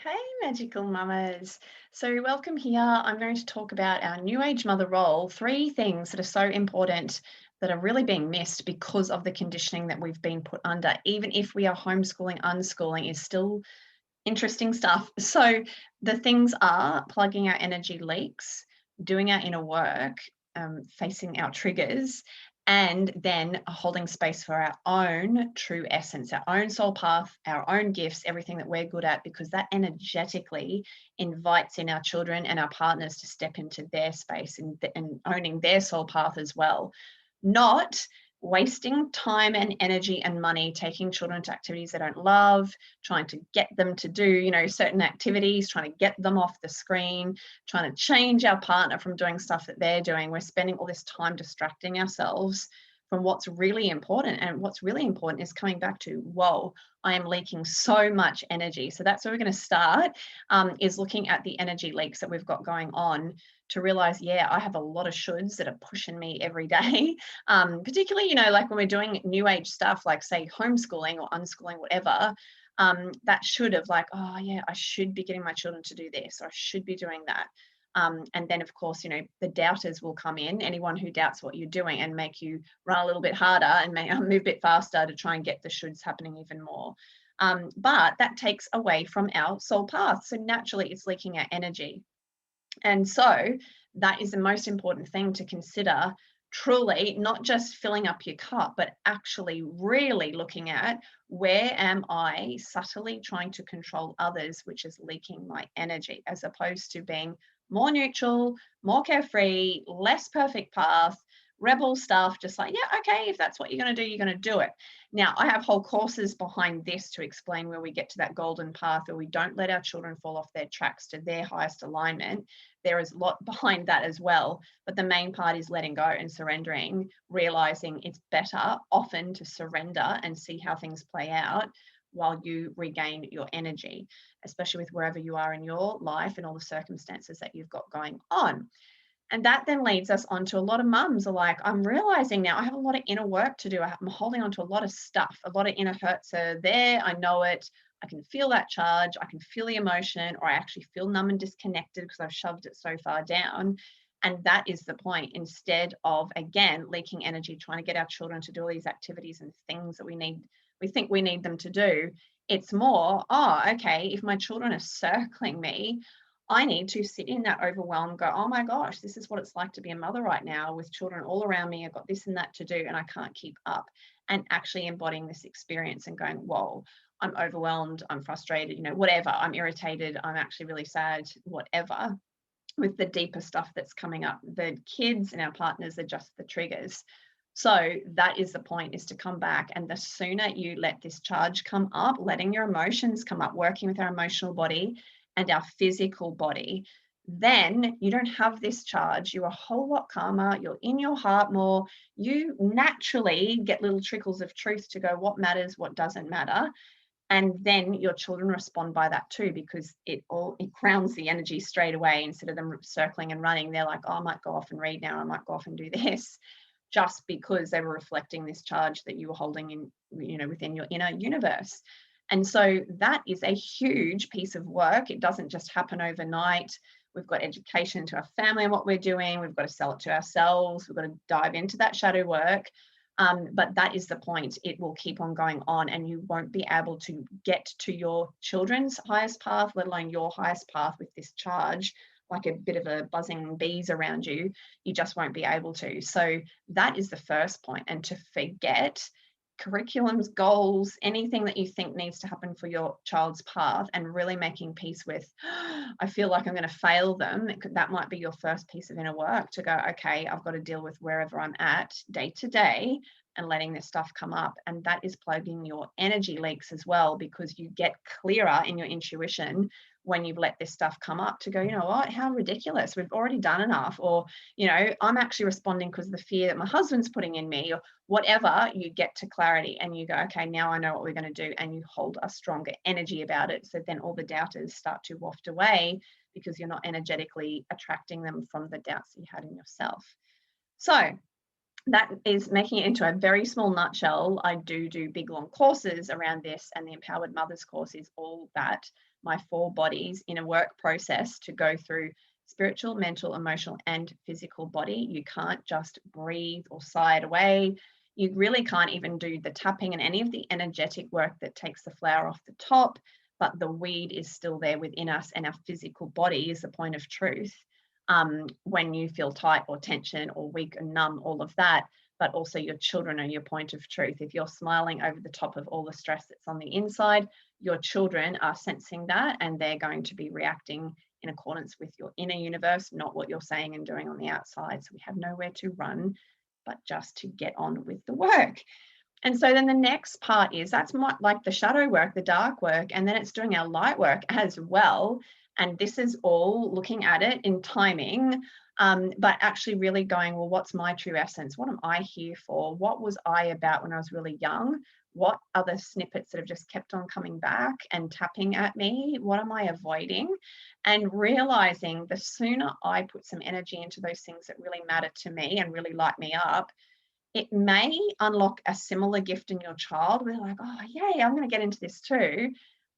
Hey, magical mamas. So, welcome here. I'm going to talk about our new age mother role. Three things that are so important that are really being missed because of the conditioning that we've been put under, even if we are homeschooling, unschooling, is still interesting stuff. So, the things are plugging our energy leaks, doing our inner work, facing our triggers, and then holding space for our own true essence, our own soul path, our own gifts, everything that we're good at, because that energetically invites in our children and our partners to step into their space and owning their soul path as well. Not wasting time and energy and money taking children to activities they don't love, trying to get them to do, certain activities, trying to get them off the screen, trying to change our partner from doing stuff that they're doing. We're spending all this time distracting ourselves from what's really important. And what's really important is coming back to, whoa, I am leaking so much energy. So that's where we're going to start, is looking at the energy leaks that we've got going on to realize, yeah, I have a lot of shoulds that are pushing me every day. Particularly, like when we're doing new age stuff, like say homeschooling or unschooling, whatever, that should have like, oh yeah, I should be getting my children to do this, or I should be doing that. And then of course, the doubters will come in, anyone who doubts what you're doing, and make you run a little bit harder and move a bit faster to try and get the shoulds happening even more. But that takes away from our soul path. So naturally it's leaking our energy. And so that is the most important thing to consider, truly, not just filling up your cup, but actually really looking at, where am I subtly trying to control others, which is leaking my energy, as opposed to being more neutral, more carefree, less perfect path, rebel stuff, just like, yeah, okay, if that's what you're going to do, you're going to do it. Now, I have whole courses behind this to explain where we get to that golden path where we don't let our children fall off their tracks to their highest alignment. There is a lot behind that as well. But the main part is letting go and surrendering, realizing it's better often to surrender and see how things play out while you regain your energy, especially with wherever you are in your life and all the circumstances that you've got going on. And that then leads us on to a lot of mums are like, I'm realizing now I have a lot of inner work to do. I'm holding on to a lot of stuff. A lot of inner hurts are there. I know it. I can feel that charge. I can feel the emotion, or I actually feel numb and disconnected because I've shoved it so far down. And that is the point. Instead of, again, leaking energy, trying to get our children to do all these activities and things that we think we need them to do, it's more, oh, okay, if my children are circling me, I need to sit in that overwhelm, go, oh my gosh, this is what it's like to be a mother right now with children all around me. I've got this and that to do, and I can't keep up. And actually embodying this experience and going, whoa, I'm overwhelmed, I'm frustrated, whatever, I'm irritated, I'm actually really sad, whatever, with the deeper stuff that's coming up. The kids and our partners are just the triggers. So that is the point, is to come back. And the sooner you let this charge come up, letting your emotions come up, working with our emotional body and our physical body, then you don't have this charge. You're a whole lot calmer. You're in your heart more. You naturally get little trickles of truth to go, what matters, what doesn't matter. And then your children respond by that too, because it grounds the energy straight away. Instead of them circling and running, they're like, oh, I might go off and read now, I might go off and do this, just because they were reflecting this charge that you were holding in, within your inner universe. And so that is a huge piece of work. It doesn't just happen overnight. We've got education to our family and what we're doing. We've got to sell it to ourselves. We've got to dive into that shadow work. But that is the point. It will keep on going on, and you won't be able to get to your children's highest path, let alone your highest path, with this charge, like a bit of a buzzing bees around you. You just won't be able to. So that is the first point. And to forget curriculums, goals, anything that you think needs to happen for your child's path, and really making peace with, I feel like I'm going to fail them. That might be your first piece of inner work, to go, okay, I've got to deal with wherever I'm at day to day and letting this stuff come up. And that is plugging your energy leaks as well, because you get clearer in your intuition when you've let this stuff come up, to go, you know what, how ridiculous, we've already done enough. Or, I'm actually responding because of the fear that my husband's putting in me, or whatever. You get to clarity and you go, okay, now I know what we're going to do. And you hold a stronger energy about it. So then all the doubters start to waft away, because you're not energetically attracting them from the doubts that you had in yourself. So that is making it into a very small nutshell. I do big long courses around this, and the Empowered Mothers course is all that. my 4 bodies in a work process to go through spiritual, mental, emotional, and physical body. You can't just breathe or sigh it away. You really can't even do the tapping and any of the energetic work that takes the flower off the top, but the weed is still there within us, and our physical body is the point of truth. When you feel tight or tension or weak or numb, all of that, but also your children are your point of truth. If you're smiling over the top of all the stress that's on the inside, your children are sensing that, and they're going to be reacting in accordance with your inner universe, not what you're saying and doing on the outside. So we have nowhere to run, but just to get on with the work. And so then the next part is that's like the shadow work, the dark work, and then it's doing our light work as well. And this is all looking at it in timing, but actually really going, well, what's my true essence? What am I here for? What was I about when I was really young? What are the snippets that have just kept on coming back and tapping at me? What am I avoiding? And realizing the sooner I put some energy into those things that really matter to me and really light me up, it may unlock a similar gift in your child. We're like, oh, yay, I'm going to get into this too.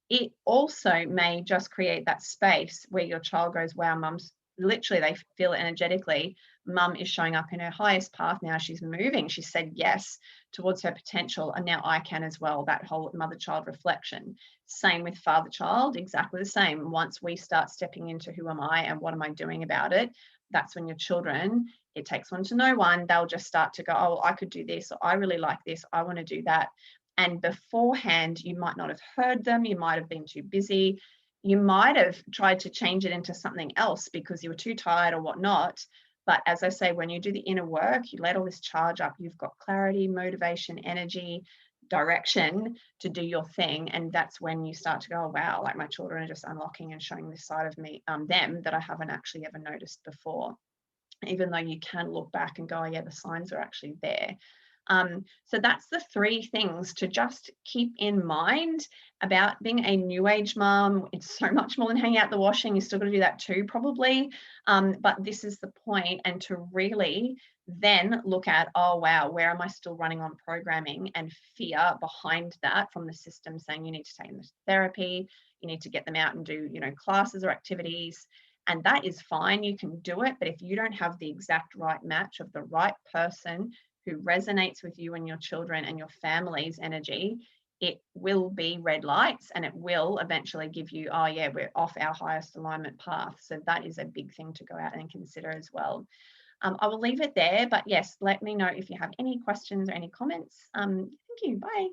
It also may just create that space where your child goes, wow, mum's literally, they feel it energetically. Mum is showing up in her highest path now. She's moving. She said yes towards her potential. And now I can as well. That whole mother child reflection. Same with father child, exactly the same. Once we start stepping into who am I and what am I doing about it, that's when your children, it takes one to know one, they'll just start to go, oh, I could do this, or I really like this, I want to do that. And beforehand, you might not have heard them, you might have been too busy, you might have tried to change it into something else because you were too tired or whatnot. But as I say, when you do the inner work, you let all this charge up, you've got clarity, motivation, energy, direction to do your thing. And that's when you start to go, oh, wow, like my children are just unlocking and showing this side of me, them, that I haven't actually ever noticed before. Even though you can look back and go, oh, yeah, the signs are actually there. So that's the 3 things to just keep in mind about being a new age mum. It's so much more than hanging out the washing. You still got to do that too, probably. But this is the point, and to really then look at, oh, wow, where am I still running on programming and fear behind that from the system saying you need to take them to therapy, you need to get them out and do, classes or activities. And that is fine. You can do it. But if you don't have the exact right match of the right person who resonates with you and your children and your family's energy, it will be red lights, and it will eventually give you, oh yeah, we're off our highest alignment path. So that is a big thing to go out and consider as well. I will leave it there, but yes, let me know if you have any questions or any comments. Thank you. Bye.